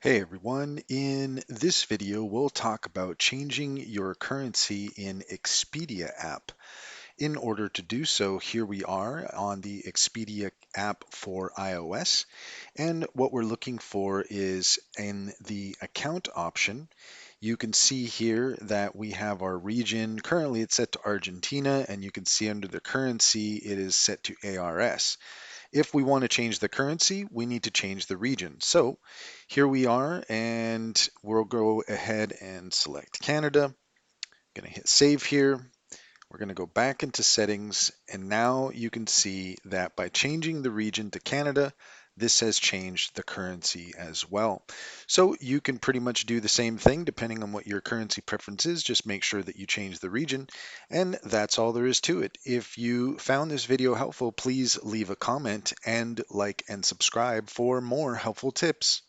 Hey everyone, in this video we'll talk about changing your currency in Expedia app. In order to do so, here we are on the Expedia app for iOS, and what we're looking for is in the account option. You can see here that we have our region. Currently it's set to Argentina, and you can see under the currency it is set to ARS. If we want to change the currency, we need to change the region. So here we are, and we'll go ahead and select Canada. I'm going to hit save here. We're going to go back into settings, and now you can see that by changing the region to Canada, this has changed the currency as well. So you can pretty much do the same thing depending on what your currency preference is. Just make sure that you change the region, and that's all there is to it. If you found this video helpful, please leave a comment and like and subscribe for more helpful tips.